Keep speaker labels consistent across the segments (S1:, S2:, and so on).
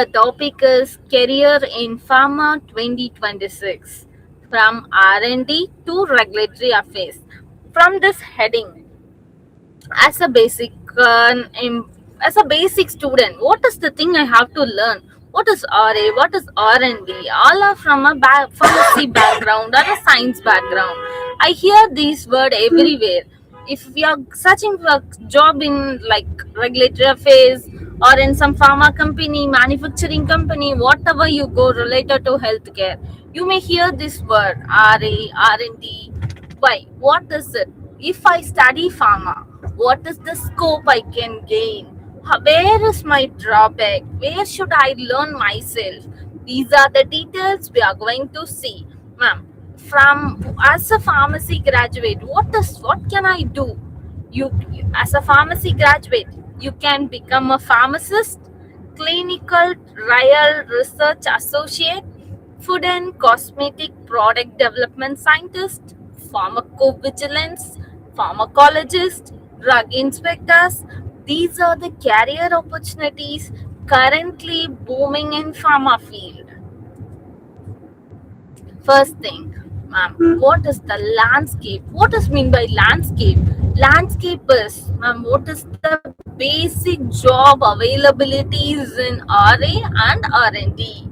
S1: The topic is Career in Pharma 2026, from R&D to Regulatory Affairs. From this heading, as a basic as a basic student, what is the thing I have to learn? What is RA, what is R&D? All are from a pharmacy background or a science background. I hear these words everywhere. If we are searching for a job in like regulatory affairs or in some pharma company, manufacturing company, whatever you go related to healthcare, you may hear this word RA, R&D. Why? What is it? If I study pharma, what is the scope I can gain? Where is my drawback? Where should I learn myself? These are the details we are going to see. Ma'am, from as a pharmacy graduate, what can I do? As a pharmacy graduate, you can become a pharmacist, clinical trial research associate, food and cosmetic product development scientist, pharmacovigilance, pharmacologist, drug inspectors. These are the career opportunities currently booming in pharma field. First thing, ma'am, what is the landscape? What is mean by landscape? Landscape is, ma'am, what is the basic job availabilities in RA and R&D?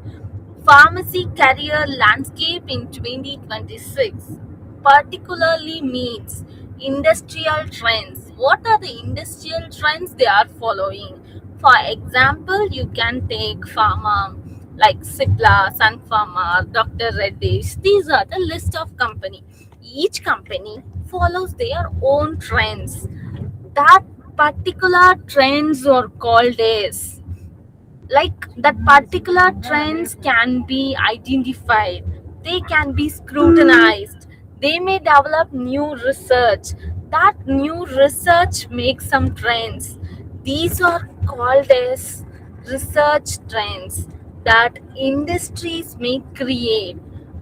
S1: Pharmacy career landscape in 2026 particularly meets industrial trends. What are the industrial trends they are following? For example, you can take pharma like Cipla, Sun Pharma, Dr. Reddy's. These are the list of company. Each company follows their own trends. That particular trends are called as like that particular trends can be identified, they can be scrutinized, they may develop new research, that new research makes some trends. These are called as research trends that industries may create.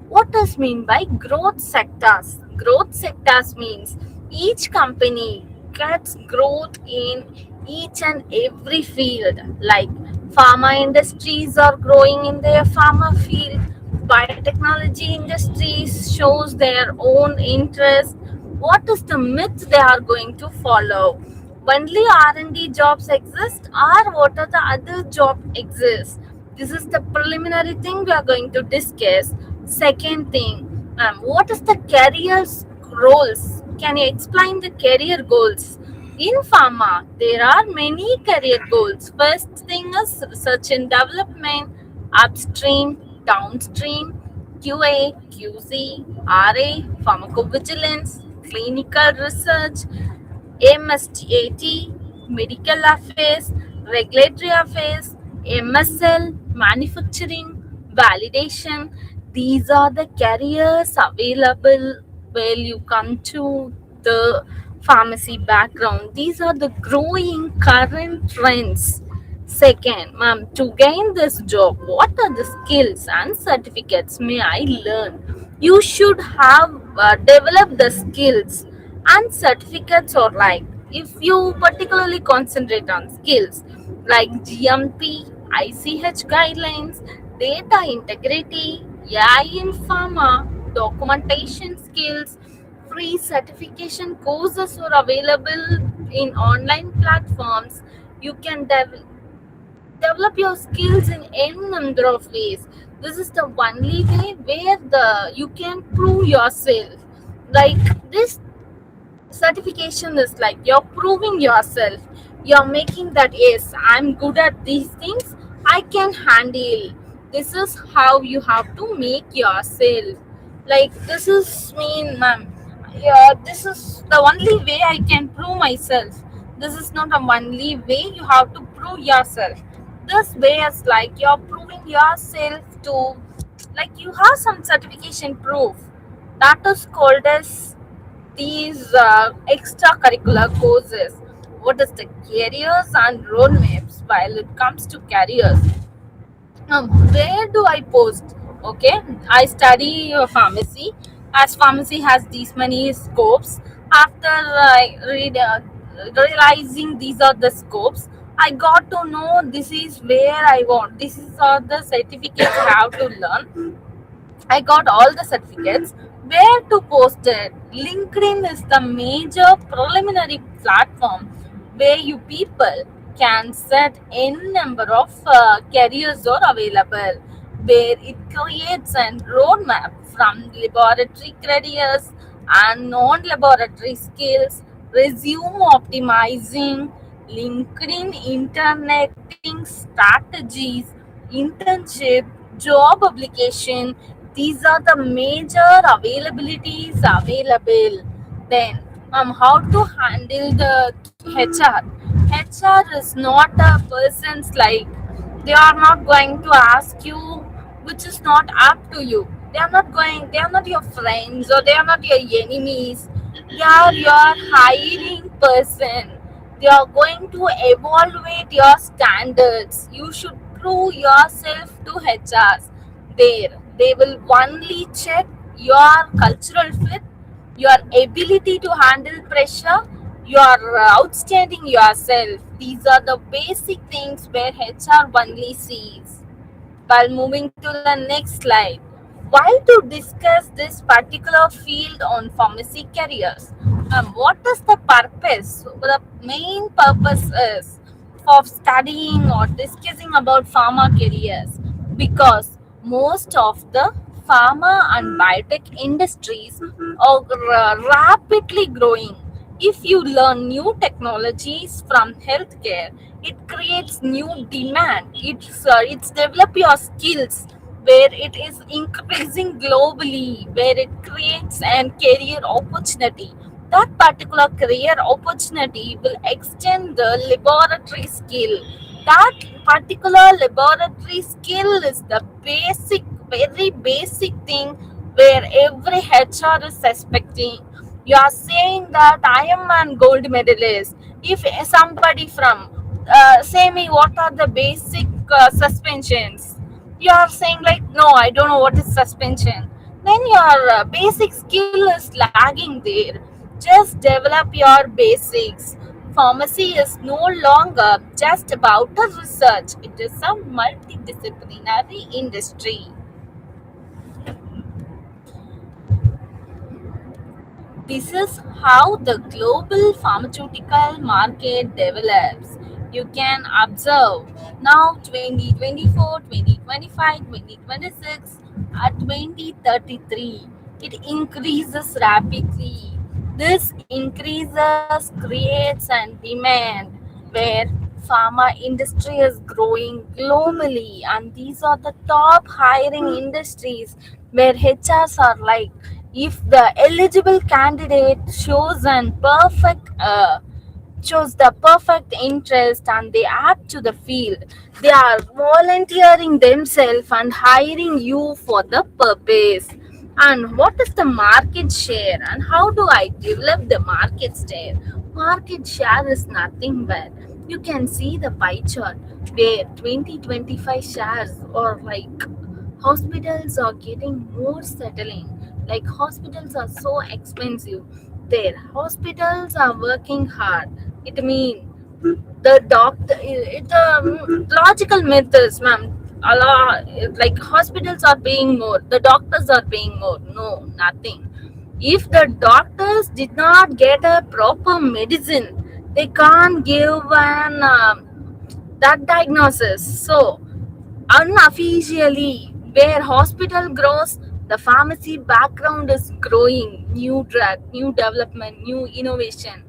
S1: What does mean by growth sectors? Growth sectors means each company gets growth in each and every field. Like pharma industries are growing in their pharma field. Biotechnology industries shows their own interest. What is the myth they are going to follow? Only R&D jobs exist, or what are the other job exist? This is the preliminary thing we are going to discuss. Second thing, what is the career roles? Can you explain the career goals? In pharma, there are many career goals. First thing is research and development, upstream, downstream, QA, QC, RA, pharmacovigilance, clinical research, MSTAT, medical affairs, regulatory affairs, MSL, manufacturing, validation. These are the careers available when you come to the pharmacy background. These are the growing current trends. Second, ma'am, to gain this job, what are the skills and certificates may I learn? You should have developed the skills and certificates, or like if you particularly concentrate on skills like GMP, ICH guidelines, data integrity, AI in pharma, documentation skills, free certification courses are available in online platforms. You can develop your skills in any number of ways. This is the only way where the you can prove yourself. Like this certification is like you're proving yourself, you're making that yes, I'm good at these things, I can handle. This is how you have to make yourself. Like this is mean, ma'am, yeah, this is the only way I can prove myself. This is not a only way you have to prove yourself. This way is like you're proving yourself to, like you have some certification proof. That is called as these extracurricular courses. What is the careers and roadmaps while it comes to careers? Where do I post? Okay, I study pharmacy. As pharmacy has these many scopes, after realizing these are the scopes, I got to know this is where I want. This is all the certificates I have to learn. I got all the certificates. Where to post it? LinkedIn is the major preliminary platform where you people can set n number of careers are available, where it creates a roadmap from laboratory careers and non-laboratory skills, resume optimizing, LinkedIn interneting strategies, internship, job application. These are the major availabilities available. Then, how to handle the HR? HR is not a person's like, they are not going to ask you, which is not up to you. They are not your friends or they are not your enemies. They are your hiring person. They are going to evaluate your standards. You should prove yourself to HRs. There, they will only check your cultural fit, your ability to handle pressure, your outstanding yourself. These are the basic things where HR only sees. While moving to the next slide, while to discuss this particular field on pharmacy careers, what is the purpose? The main purpose is of studying or discussing about pharma careers, because most of the pharma and biotech industries are rapidly growing. If you learn new technologies from healthcare, it creates new demand. It's develop your skills where it is increasing globally, where it creates an career opportunity. That particular career opportunity will extend the laboratory skill. That particular laboratory skill is the basic, very basic thing where every HR is suspecting. You are saying that I am an gold medalist. If somebody from say me what are the basic suspensions, you are saying like no, I don't know what is suspension. Then your basic skill is lagging there. Just develop your basics. Pharmacy is no longer just about a research, it is a multidisciplinary industry. This is how the global pharmaceutical market develops. You can observe now 2024, 2025, 2026, at 2033. It increases rapidly. This increases creates an demand where pharma industry is growing globally, and these are the top hiring industries where HRs are like, if the eligible candidate shows the perfect interest and they add to the field, they are volunteering themselves and hiring you for the purpose. And what is the market share and how do I develop the market share? Market share is nothing but, you can see the pie chart where 2025 shares or like hospitals are getting more settling. Like hospitals are so expensive. Their hospitals are working hard. It means the doctor. It's a logical myth is, ma'am. A lot, like hospitals are paying more. The doctors are paying more. No, nothing. If the doctors did not get a proper medicine, they can't give an that diagnosis. So unofficially, where hospital grows, the pharmacy background is growing. New drug, new development, new innovation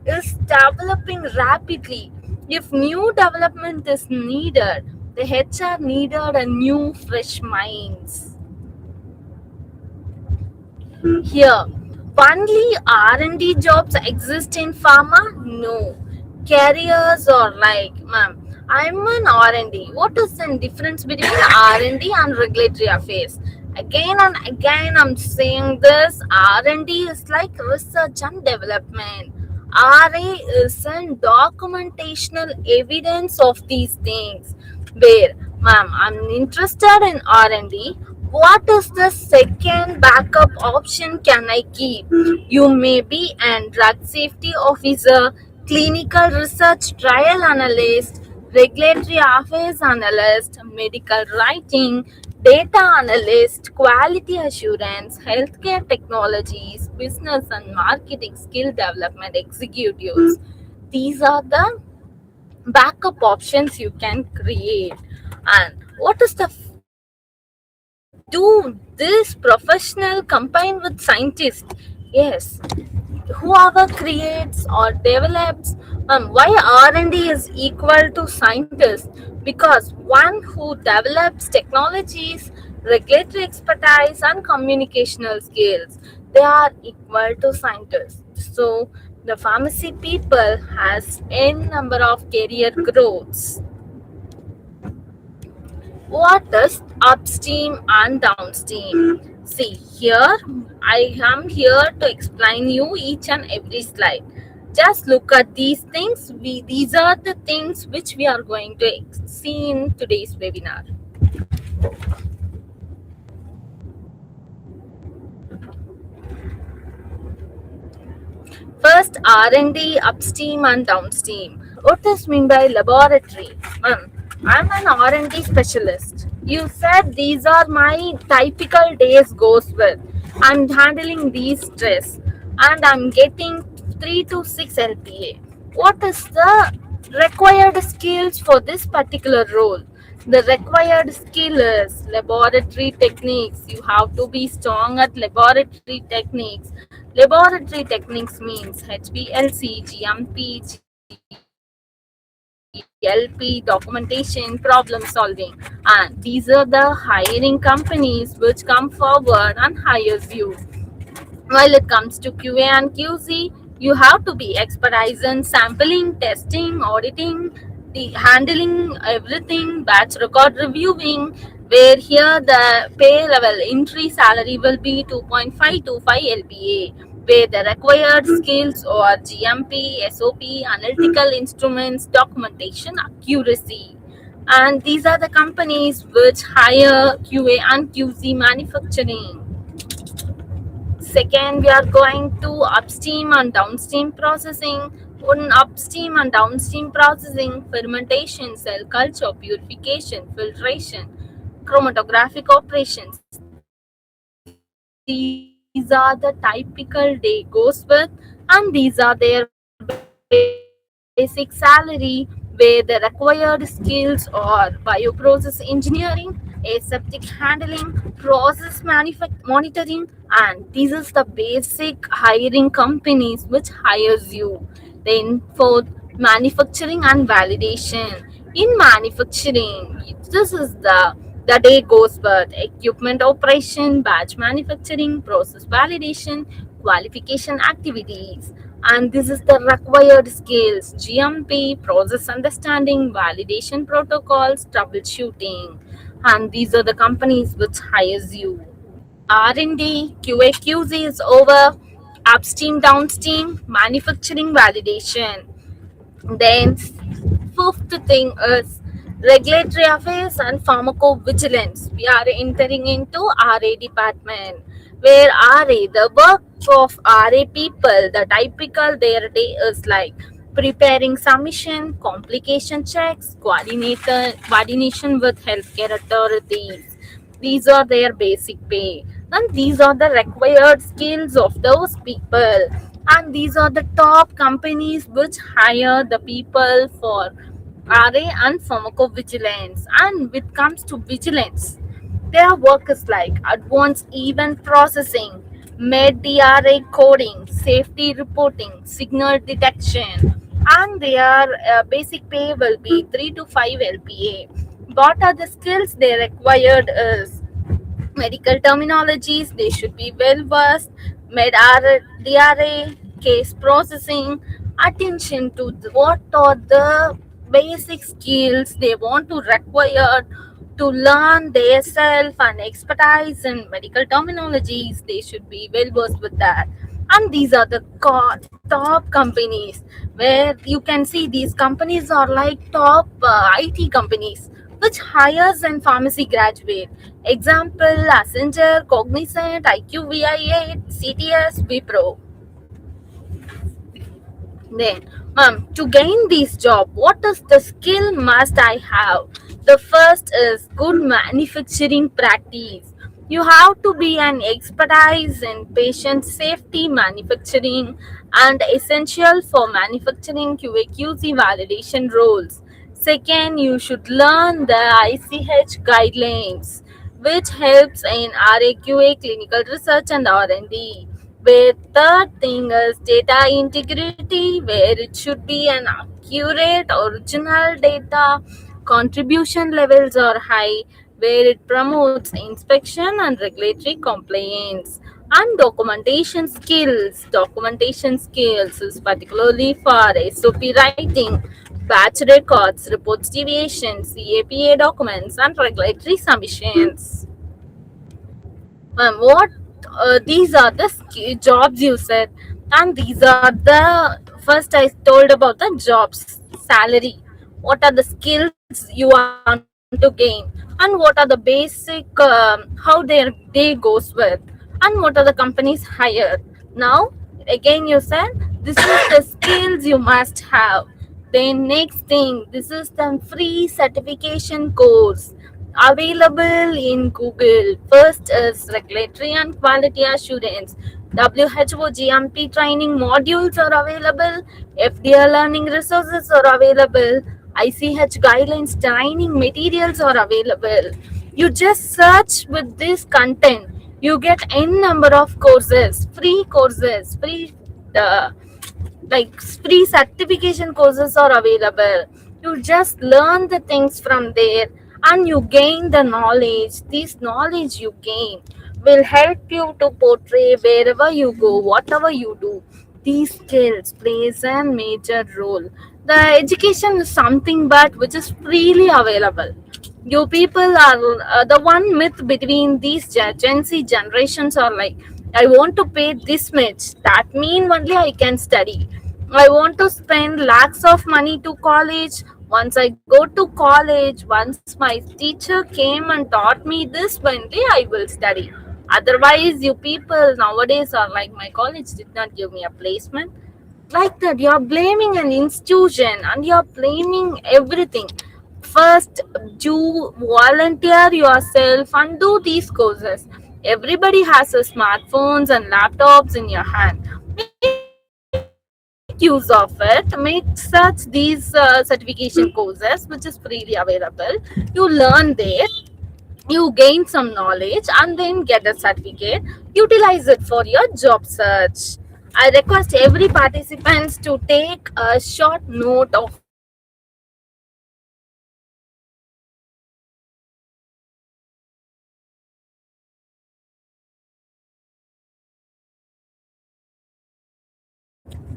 S1: is developing rapidly. If new development is needed, the HR needed a new fresh minds. Here, only R&D jobs exist in pharma? No. Careers are like, ma'am, I'm an R&D. What is the difference between R&D and D and regulatory affairs? Again and again, I'm saying this. R&D is like research and development. RA is an documentational evidence of these things. Where, ma'am, I'm interested in R&D. What is the second backup option can I keep? You may be an drug safety officer, clinical research trial analyst, regulatory affairs analyst, medical writing, data analyst, quality assurance, healthcare technologies, business and marketing skill development executives. These are the backup options you can create. And what is the do this professional combined with scientists? Yes, whoever creates or develops, why R&D is equal to scientist, because one who develops technologies, regulatory expertise and communicational skills, they are equal to scientists. So the pharmacy people has n number of career growths. What is upstream and downstream? See here, I am here to explain you each and every slide. Just look at these things. These are the things which we are going to see in today's webinar. First, R&D, upstream and downstream. What does mean by laboratory? I'm an R&D specialist. You said these are my typical days goes with. I'm handling these stress and I'm getting 3 to 6 LPA. What is the required skills for this particular role? The required skill is laboratory techniques. You have to be strong at laboratory techniques. Laboratory techniques means HPLC, GMP, LP, documentation, problem solving. And these are the hiring companies which come forward and hires you. While it comes to QA and QC, you have to be expertise in sampling, testing, auditing, handling everything, batch record reviewing, where here the pay level entry salary will be 2.525 LPA, where the required skills are GMP, SOP, analytical instruments, documentation, accuracy. And these are the companies which hire QA and QC manufacturing. Second, we are going to upstream and downstream processing. On upstream and downstream processing, fermentation, cell culture, purification, filtration, chromatographic operations. These are the typical day goes with, and these are their basic salary, where the required skills are bioprocess engineering, aseptic handling, process monitoring, and this is the basic hiring companies which hires you. Then fourth, manufacturing and validation. In manufacturing, this is the day goes with equipment operation, batch manufacturing, process validation, qualification activities. And this is the required skills: GMP, process understanding, validation protocols, troubleshooting. And these are the companies which hires you. R&D, QA, QC is over. Upstream, downstream, manufacturing validation. Then fifth thing is regulatory affairs and pharmacovigilance. We are entering into RA department, where RA, the work of RA people, the typical their day is like preparing submission, complication checks, coordination with healthcare authorities. These are their basic pay, and these are the required skills of those people. And these are the top companies which hire the people for RA and pharmacovigilance. And when it comes to vigilance, their work is like advanced event processing, med-DRA coding, safety reporting, signal detection, and their basic pay will be 3 to 5 LPA. What are the skills they required is medical terminologies, they should be well versed, med-DRA, case processing, attention to what are the basic skills they want to require to learn themselves, and expertise in medical terminologies, they should be well versed with that. And these are the top companies, where you can see these companies are like top IT companies which hires and pharmacy graduate. Example: Accenture, Cognizant, IQVIA, CTS, Wipro. Then Ma'am, to gain this job, what is the skill must I have? The first is good manufacturing practice. You have to be an expertise in patient safety manufacturing and essential for manufacturing QA/QC validation roles. Second, you should learn the ICH guidelines, which helps in RAQA clinical research and R&D. Where third thing is data integrity, where it should be an accurate original data, contribution levels are high, where it promotes inspection and regulatory compliance. And documentation skills is particularly for SOP writing, batch records, reports deviations, CAPA documents, and regulatory submissions. What these are the jobs you said, and these are the first I told about the jobs, salary. What are the skills you want to gain, and what are the basic how their day goes with, and what are the companies hire. Now, again, you said this is the skills you must have. Then next thing, this is the free certification course available in Google. First is regulatory and quality assurance. WHO GMP training modules are available. FDA learning resources are available. ICH guidelines training materials are available. You just search with this content. You get n number of courses, free uh, like free certification courses are available. You just learn the things from there and you gain the knowledge. This knowledge you gain will help you to portray wherever you go, whatever you do. These skills plays a major role. The education is something but which is freely available. You people are the one myth between these Gen Z generations are like, I want to pay this much. That mean only I can study. I want to spend lakhs of money to college. Once I go to college, once my teacher came and taught me this only, I will study. Otherwise, you people nowadays are like, my college did not give me a placement. Like that, you're blaming an institution and you're blaming everything. First, do volunteer yourself and do these courses. Everybody has a smartphones and laptops in your hand. Make use of it. Make such these certification courses, which is freely available. You learn there, you gain some knowledge, and then get a certificate. Utilize it for your job search. I request every participants to take a short note of it.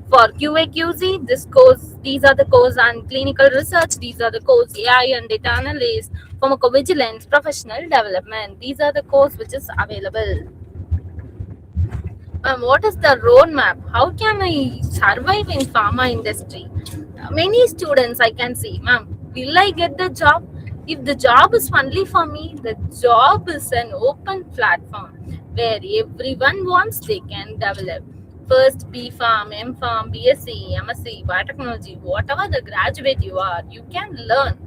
S1: What are the certification courses available for for QA/QC? This course, these are the course and clinical research. These are the course AI and data analyst, pharmacovigilance, professional development. These are the course which is available. What is the roadmap? How can I survive in pharma industry? Many students I can see, ma'am, will I get the job? If the job is only for me, the job is an open platform where everyone wants they can develop. First B Farm, M Farm, BSc, MSc, biotechnology, whatever the graduate you are, you can learn.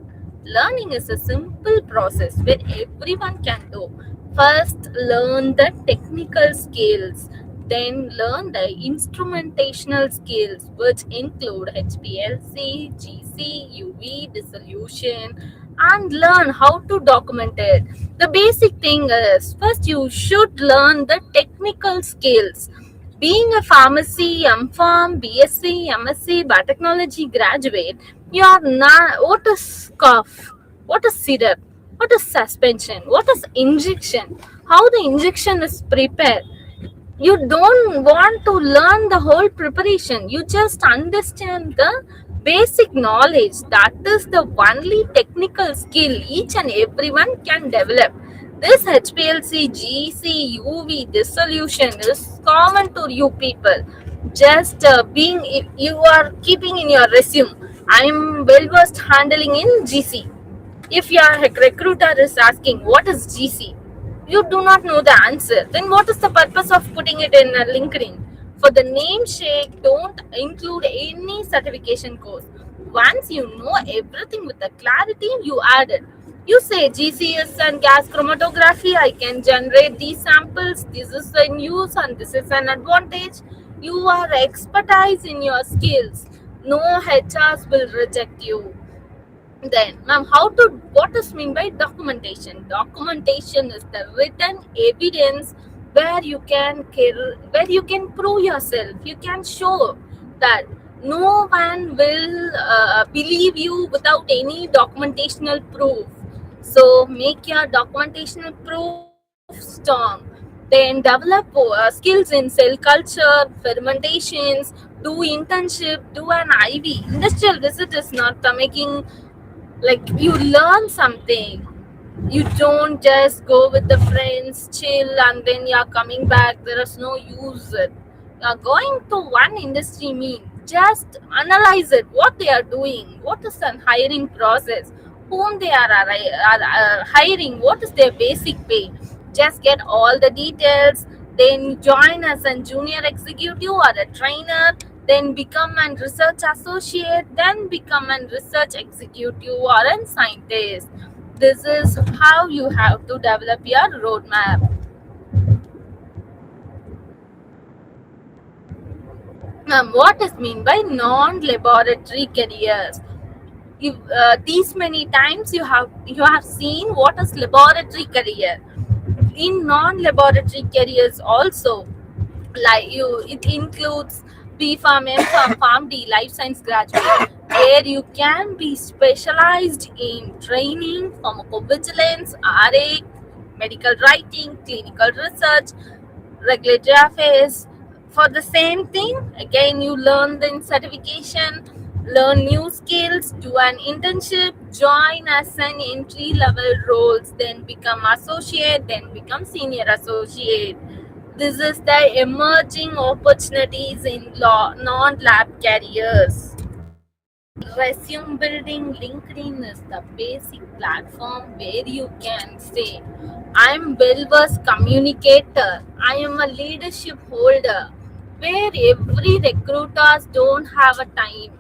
S1: Learning is a simple process where everyone can do. First, learn the technical skills, then learn the instrumentational skills, which include HPLC, GC, UV, dissolution, and learn how to document it. The basic thing is first you should learn the technical skills. Being a pharmacy, MPharm, BSc, MSc, biotechnology graduate, you are not. What is cough? What is syrup? What is suspension? What is injection? How the injection is prepared? You don't want to learn the whole preparation. You just understand the basic knowledge. That is the only technical skill each and everyone can develop. This HPLC, GC, UV dissolution is common to you people. Just being, you are keeping in your resume, I am well versed handling in GC. If your recruiter is asking what is GC, you do not know the answer, then what is the purpose of putting it in a LinkedIn? For the name shake, don't include any certification course. Once you know everything with the clarity, you add it. You say GCS and gas chromatography, I can generate these samples, this is in use and this is an advantage. You are expertise in your skills. No HRs will reject you. Then, ma'am, what is mean by documentation? Documentation is the written evidence where you can prove yourself. You can show that no one will believe you without any documentational proof. So make your documentational proof strong. Then develop skills in cell culture, fermentations, do internship, do an IV. Industrial visit is not making like you learn something. You don't just go with the friends, chill, and then you're coming back. There is no use. You're going to one industry mean. Just analyze it, what they are doing, what is the hiring process, whom they are hiring, what is their basic pay. Just get all the details, then join as a junior executive or a trainer, then become a research associate, then become a research executive or a scientist. This is how you have to develop your roadmap. What is mean by non-laboratory careers? These many times you have seen what is laboratory career. In non-laboratory careers also, like you, it includes B Farm, M Farm, Farm D, Life Science graduate, where you can be specialized in training, pharmacovigilance, RA, medical writing, clinical research, regulatory affairs. For the same thing, again you learn the certification, learn new skills, do an internship, join as an entry level roles, then become associate, then become senior associate. This is the emerging opportunities in law non-lab careers. Resume building, LinkedIn is the basic platform where you can say, I'm well-versed communicator, I am a leadership holder, where every recruiters don't have a time.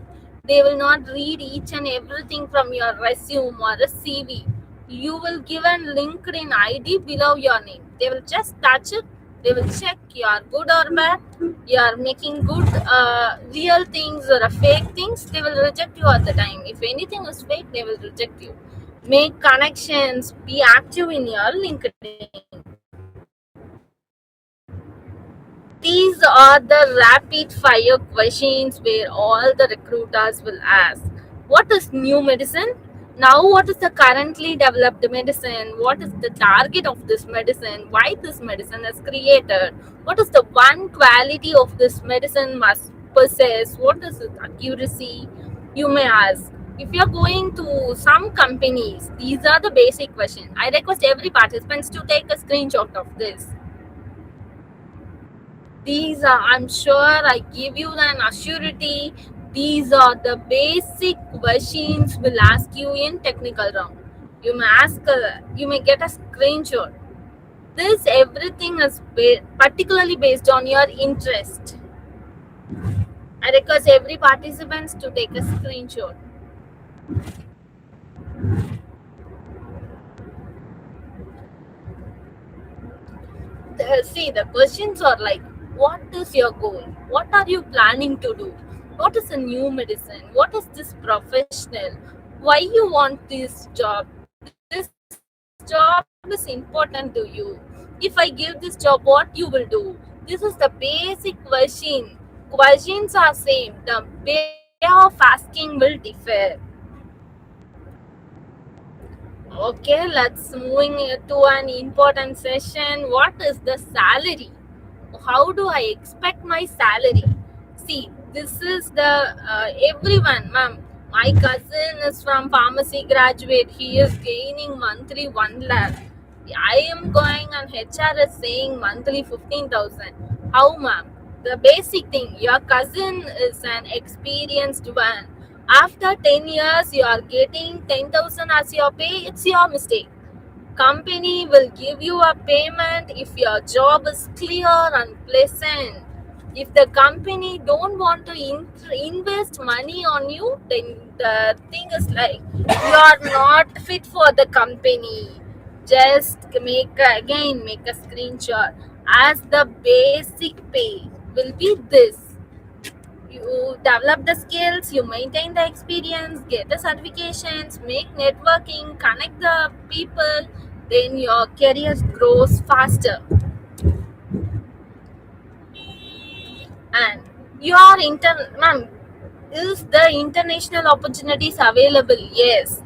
S1: They will not read each and everything from your resume or a CV. You will give a LinkedIn ID below your name. They will just touch it. They will check you are good or bad. You are making good real things or fake things. They will reject you all the time. If anything is fake, they will reject you. Make connections. Be active in your LinkedIn. These are the rapid fire questions where all the recruiters will ask. What is new medicine? Now, what is the currently developed medicine? What is the target of this medicine? Why this medicine is created? What is the one quality of this medicine must possess? What is its accuracy? You may ask. If you're going to some companies, these are the basic questions. I request every participants to take a screenshot of this. These are, I'm sure I give you an assurity, these are the basic questions will ask you in technical round. You may get a screenshot. This everything is particularly based on your interest. I request every participants to take a screenshot. See, the questions are like, what is your goal? What are you planning to do? What is a new medicine? What is this professional? Why you want this job? This job is important to you. If I give this job, what you will do? This is the basic question. Questions are same. The way of asking will differ. Okay, let's moving to an important session. What is the salary? How do I expect my salary? See, this is the everyone, ma'am. My cousin is from pharmacy graduate. He is gaining monthly 1 lakh. I am going on HR is saying monthly 15,000. How, ma'am? The basic thing. Your cousin is an experienced one. After 10 years, you are getting 10,000 as your pay. It's your mistake. Company will give you a payment if your job is clear and pleasant. If the company don't want to invest money on you, then the thing is like you are not fit for the company. Just make a screenshot as the basic pay will be this. You develop the skills, you maintain the experience, get the certifications, make networking, connect the people, then your career grows faster. And your ma'am, is the international opportunities available? Yes.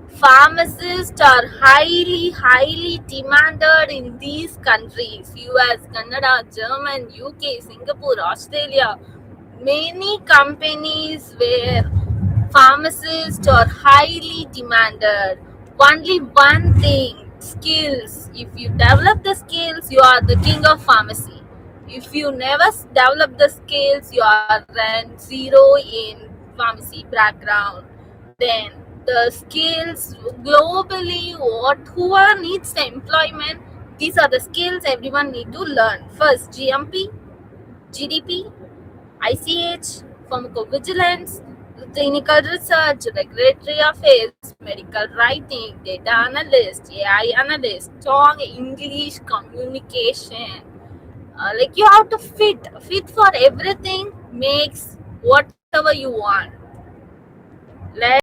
S1: Pharmacists are highly demanded in these countries: US, Canada, German, UK, Singapore, Australia. Many companies where pharmacists are highly demanded. Only one thing: skills. If you develop the skills, you are the king of pharmacy. If you never develop the skills, you are then zero in pharmacy background. Then the skills globally, what whoever needs the employment, these are the skills everyone need to learn. First, GMP, GDP, ICH, pharmacovigilance, clinical research, regulatory affairs, medical writing, data analyst, AI analyst, strong English communication. Like you have to fit for everything, makes whatever you want. Let